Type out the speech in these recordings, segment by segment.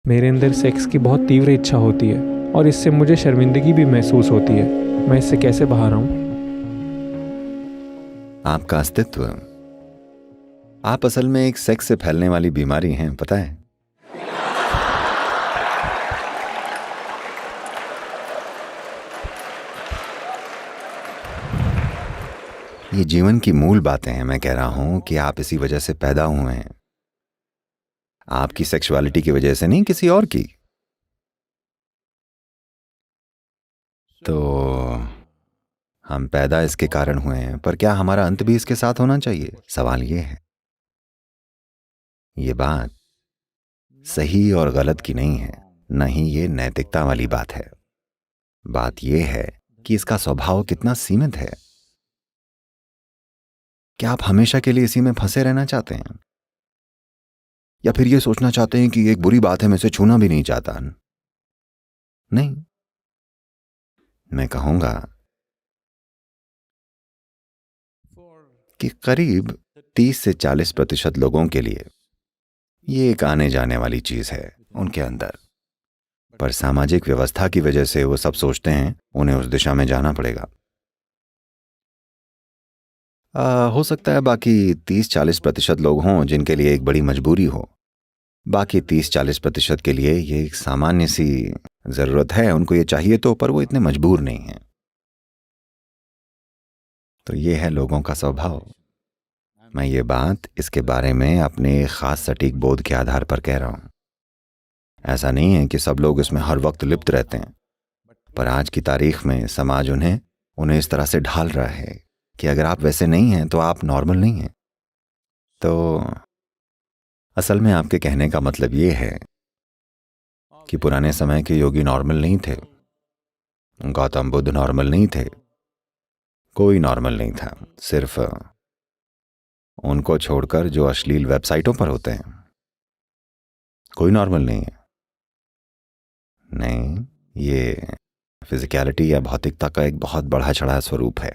मेरे अंदर सेक्स की बहुत तीव्र इच्छा होती है और इससे मुझे शर्मिंदगी भी महसूस होती है। मैं इससे कैसे बाहर आऊं? आपका अस्तित्व, आप असल में एक सेक्स से फैलने वाली बीमारी हैं, पता है? ये जीवन की मूल बातें हैं। मैं कह रहा हूं कि आप इसी वजह से पैदा हुए हैं। आपकी सेक्सुअलिटी की वजह से नहीं, किसी और की। तो हम पैदा इसके कारण हुए हैं, पर क्या हमारा अंत भी इसके साथ होना चाहिए? सवाल ये है। ये बात सही और गलत की नहीं है, न ही ये नैतिकता वाली बात है। बात यह है कि इसका स्वभाव कितना सीमित है। क्या आप हमेशा के लिए इसी में फंसे रहना चाहते हैं, या फिर ये सोचना चाहते हैं कि एक बुरी बात है, मैं इसे छूना भी नहीं चाहता? नहीं, मैं कहूंगा कि करीब 30 से 40% लोगों के लिए ये एक आने जाने वाली चीज है उनके अंदर। पर सामाजिक व्यवस्था की वजह से वो सब सोचते हैं उन्हें उस दिशा में जाना पड़ेगा। हो सकता है बाकी 30-40% लोग हों जिनके लिए एक बड़ी मजबूरी हो। बाकी 30-40% के लिए ये एक सामान्य सी जरूरत है, उनको ये चाहिए तो, पर वो इतने मजबूर नहीं हैं। तो ये है लोगों का स्वभाव। मैं ये बात इसके बारे में अपने खास सटीक बोध के आधार पर कह रहा हूं। ऐसा नहीं है कि सब लोग इसमें हर वक्त लिप्त रहते हैं, पर आज की तारीख में समाज उन्हें इस तरह से ढाल रहा है कि अगर आप वैसे नहीं हैं तो आप नॉर्मल नहीं हैं। तो असल में आपके कहने का मतलब ये है कि पुराने समय के योगी नॉर्मल नहीं थे, गौतम बुद्ध नॉर्मल नहीं थे, कोई नॉर्मल नहीं था, सिर्फ उनको छोड़कर जो अश्लील वेबसाइटों पर होते हैं। कोई नॉर्मल नहीं है। नहीं, ये फिजिकलिटी या भौतिकता का एक बहुत बढ़ा चढ़ा स्वरूप है।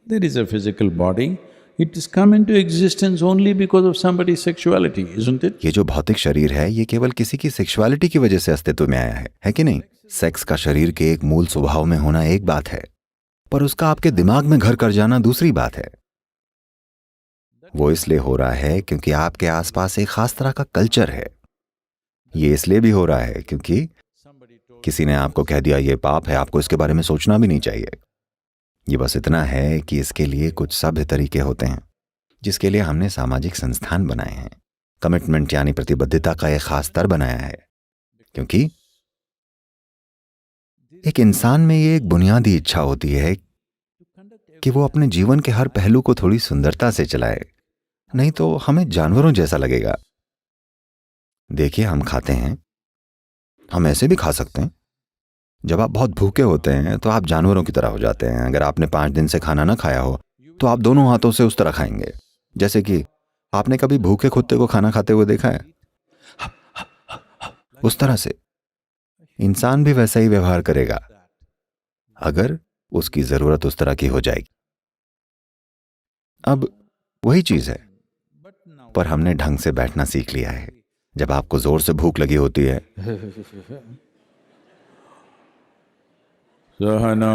There is a physical body, it has come into existence only because of somebody's sexuality, isn't it? ये जो भौतिक शरीर है, ये केवल किसी की सेक्सुअलिटी की वजह से अस्तित्व में आया है कि नहीं? सेक्स का शरीर के एक मूल स्वभाव में होना एक बात है, पर उसका आपके दिमाग में घर कर जाना दूसरी बात है। वो इसलिए हो रहा है क्योंकि आपके आसपास एक खास तरह का कल्चर है। ये इसलिए भी हो रहा है क्योंकि किसी ने आपको कह दिया ये पाप है, आपको इसके बारे में सोचना भी नहीं चाहिए। ये बस इतना है कि इसके लिए कुछ सभ्य तरीके होते हैं जिसके लिए हमने सामाजिक संस्थान बनाए हैं। कमिटमेंट यानी प्रतिबद्धता का एक खास स्तर बनाया है, क्योंकि एक इंसान में ये एक बुनियादी इच्छा होती है कि वो अपने जीवन के हर पहलू को थोड़ी सुंदरता से चलाए, नहीं तो हमें जानवरों जैसा लगेगा। देखिए, हम खाते हैं, हम ऐसे भी खा सकते हैं। जब आप बहुत भूखे होते हैं तो आप जानवरों की तरह हो जाते हैं। अगर आपने 5 दिन से खाना ना खाया हो तो आप दोनों हाथों से उस तरह खाएंगे, जैसे कि आपने कभी भूखे कुत्ते को खाना खाते हुए देखा है? उस तरह से इंसान भी वैसा ही व्यवहार करेगा अगर उसकी जरूरत उस तरह की हो जाएगी। अब वही चीज है, पर हमने ढंग से बैठना सीख लिया है। जब आपको जोर से भूख लगी होती है Sahana.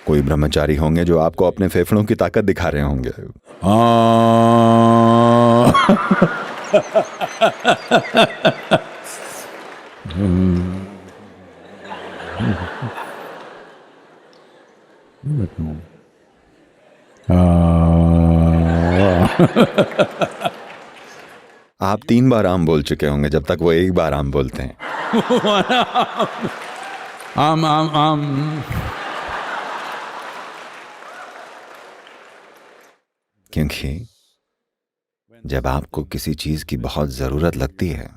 कोई ब्रह्मचारी होंगे जो आपको अपने फेफड़ों की ताकत दिखा रहे होंगे। आप 3 बार आम बोल चुके होंगे जब तक वो एक बार आम बोलते हैं। आम। क्योंकि जब आपको किसी चीज की बहुत जरूरत लगती है,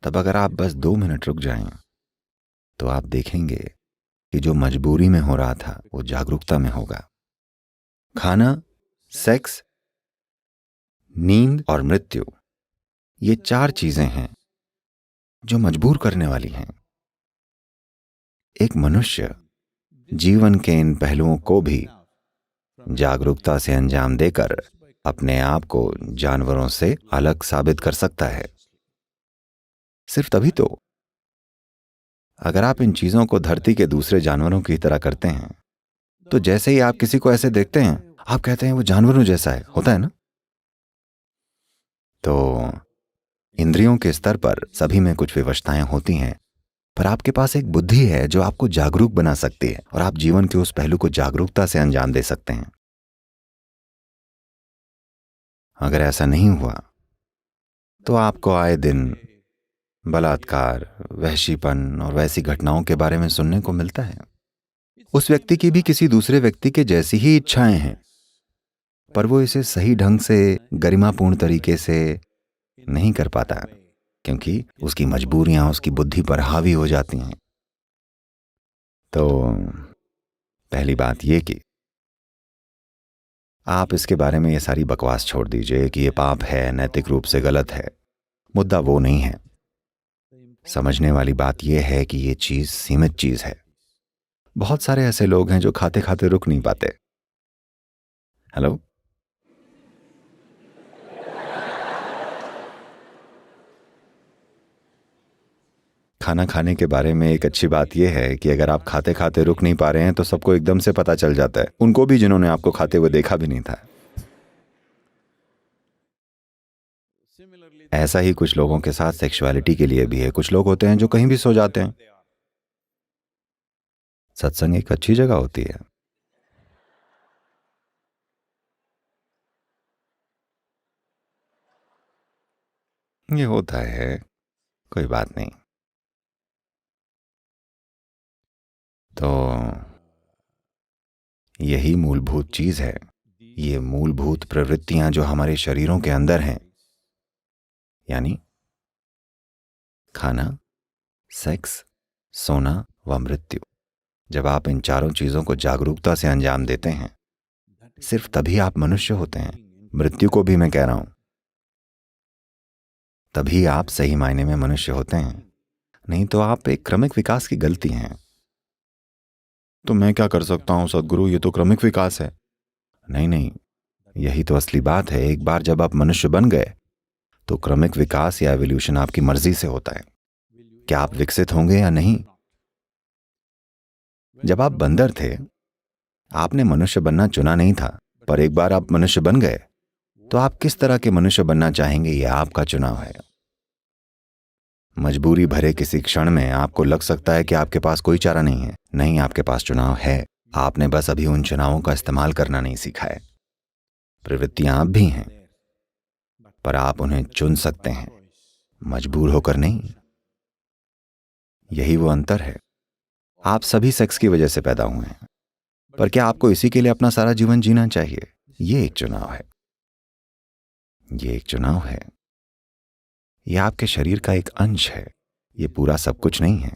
तब अगर आप बस 2 मिनट रुक जाएं तो आप देखेंगे कि जो मजबूरी में हो रहा था वो जागरूकता में होगा। खाना, सेक्स, नींद और मृत्यु, ये 4 चीजें हैं जो मजबूर करने वाली हैं। एक मनुष्य जीवन के इन पहलुओं को भी जागरूकता से अंजाम देकर अपने आप को जानवरों से अलग साबित कर सकता है। सिर्फ तभी तो। अगर आप इन चीजों को धरती के दूसरे जानवरों की तरह करते हैं, तो जैसे ही आप किसी को ऐसे देखते हैं, आप कहते हैं वो जानवरों जैसा है, होता है ना? तो इंद्रियों के स्तर पर सभी में कुछ विवशताएं होती हैं, पर आपके पास एक बुद्धि है जो आपको जागरूक बना सकती है और आप जीवन के उस पहलू को जागरूकता से अंजाम दे सकते हैं। अगर ऐसा नहीं हुआ तो आपको आए दिन बलात्कार, वहशीपन और वैसी घटनाओं के बारे में सुनने को मिलता है। उस व्यक्ति की भी किसी दूसरे व्यक्ति के जैसी ही इच्छाएं हैं, पर वो इसे सही ढंग से, गरिमापूर्ण तरीके से नहीं कर पाता, क्योंकि उसकी मजबूरियां उसकी बुद्धि पर हावी हो जाती हैं। तो पहली बात ये कि आप इसके बारे में ये सारी बकवास छोड़ दीजिए कि ये पाप है, नैतिक रूप से गलत है। मुद्दा वो नहीं है। समझने वाली बात यह है कि ये चीज सीमित चीज है। बहुत सारे ऐसे लोग हैं जो खाते खाते रुक नहीं पाते। हेलो, खाना खाने के बारे में एक अच्छी बात यह है कि अगर आप खाते खाते रुक नहीं पा रहे हैं तो सबको एकदम से पता चल जाता है, उनको भी जिन्होंने आपको खाते हुए देखा भी नहीं था। ऐसा ही कुछ लोगों के साथ सेक्सुअलिटी के लिए भी है। कुछ लोग होते हैं जो कहीं भी सो जाते हैं। सत्संग एक अच्छी जगह होती है। ये होता है, कोई बात नहीं। तो यही मूलभूत चीज है। ये मूलभूत प्रवृत्तियां जो हमारे शरीरों के अंदर हैं, यानी खाना, सेक्स, सोना व मृत्यु। जब आप इन चारों चीजों को जागरूकता से अंजाम देते हैं, सिर्फ तभी आप मनुष्य होते हैं। मृत्यु को भी मैं कह रहा हूं, तभी आप सही मायने में मनुष्य होते हैं। नहीं तो आप एक क्रमिक विकास की गलती हैं। तो मैं क्या कर सकता हूं सद्गुरु, ये तो क्रमिक विकास है। नहीं, यही तो असली बात है। एक बार जब आप मनुष्य बन गए तो क्रमिक विकास या एवोल्यूशन आपकी मर्जी से होता है। क्या आप विकसित होंगे या नहीं? जब आप बंदर थे, आपने मनुष्य बनना चुना नहीं था, पर एक बार आप मनुष्य बन गए तो आप किस तरह के मनुष्य बनना चाहेंगे, यह आपका चुनाव है। मजबूरी भरे किसी क्षण में आपको लग सकता है कि आपके पास कोई चारा नहीं है। नहीं, आपके पास चुनाव है। आपने बस अभी उन चुनावों का इस्तेमाल करना नहीं सीखा है। प्रवृत्तियां आप भी हैं, पर आप उन्हें चुन सकते हैं, मजबूर होकर नहीं। यही वो अंतर है। आप सभी सेक्स की वजह से पैदा हुए हैं, पर क्या आपको इसी के लिए अपना सारा जीवन जीना चाहिए? ये एक चुनाव है। ये एक चुनाव है। यह आपके शरीर का एक अंश है। ये पूरा सब कुछ नहीं है।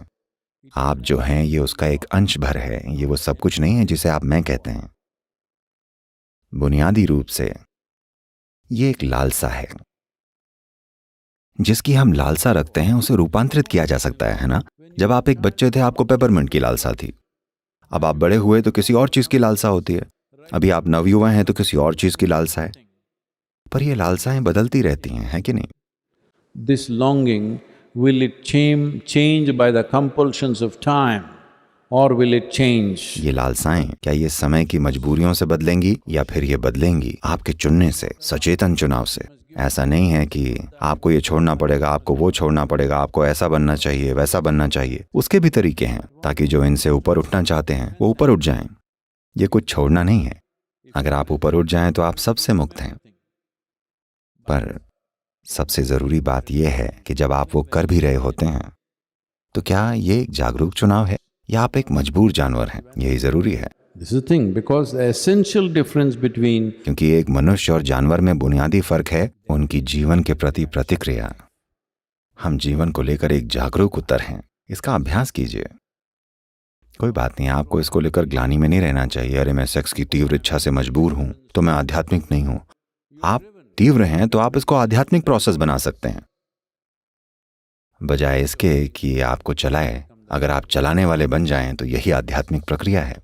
आप जो हैं ये उसका एक अंश भर है। ये वो सब कुछ नहीं है जिसे आप मैं कहते हैं। बुनियादी रूप से ये एक लालसा है। जिसकी हम लालसा रखते हैं उसे रूपांतरित किया जा सकता है ना? जब आप एक बच्चे थे आपको पेपरमिंट की लालसा थी। अब आप बड़े हुए तो किसी और चीज की लालसा होती है। अभी आप नवयुवा हैं तो किसी और चीज की लालसा है। पर ये लालसाएं बदलती रहती हैं, है कि नहीं? This longing, will it change by the compulsions of time or will it change? ये लालसाएं क्या ये समय की मजबूरियों से बदलेंगी या फिर ये बदलेंगी आपके चुनने से, सचेतन चुनाव से? ऐसा नहीं है कि आपको ये छोड़ना पड़ेगा, आपको वो छोड़ना पड़ेगा, आपको ऐसा बनना चाहिए, वैसा बनना चाहिए। उसके भी तरीके हैं ताकि जो इनसे ऊपर उठना चाहते हैं वो ऊपर उठ जाएं। ये कुछ छोड़ना नहीं है। अगर आप ऊपर उठ जाएं तो आप सबसे मुक्त हैं। पर सबसे जरूरी बात यह है कि जब आप वो कर भी रहे होते हैं तो क्या ये एक जागरूक चुनाव है या आप एक मजबूर जानवर हैं? यही जरूरी है। This is the thing, because the essential difference between क्योंकि एक मनुष्य और जानवर में बुनियादी फर्क है उनकी जीवन के प्रति प्रतिक्रिया। हम जीवन को लेकर एक जागरूक उत्तर हैं। इसका अभ्यास कीजिए। कोई बात नहीं, आपको इसको लेकर ग्लानि में नहीं रहना चाहिए। अरे मैं सेक्स की तीव्र इच्छा से मजबूर हूं तो मैं आध्यात्मिक नहीं हूं। आप तीव्र हैं तो आप इसको आध्यात्मिक प्रोसेस बना सकते हैं, बजाय इसके कि आपको चलाए। अगर आप चलाने वाले बन जाएं तो यही आध्यात्मिक प्रक्रिया है।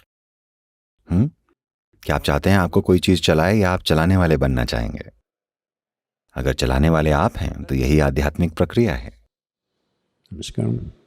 क्या आप चाहते हैं आपको कोई चीज चलाए या आप चलाने वाले बनना चाहेंगे? अगर चलाने वाले आप हैं तो यही आध्यात्मिक प्रक्रिया है। नमस्कार।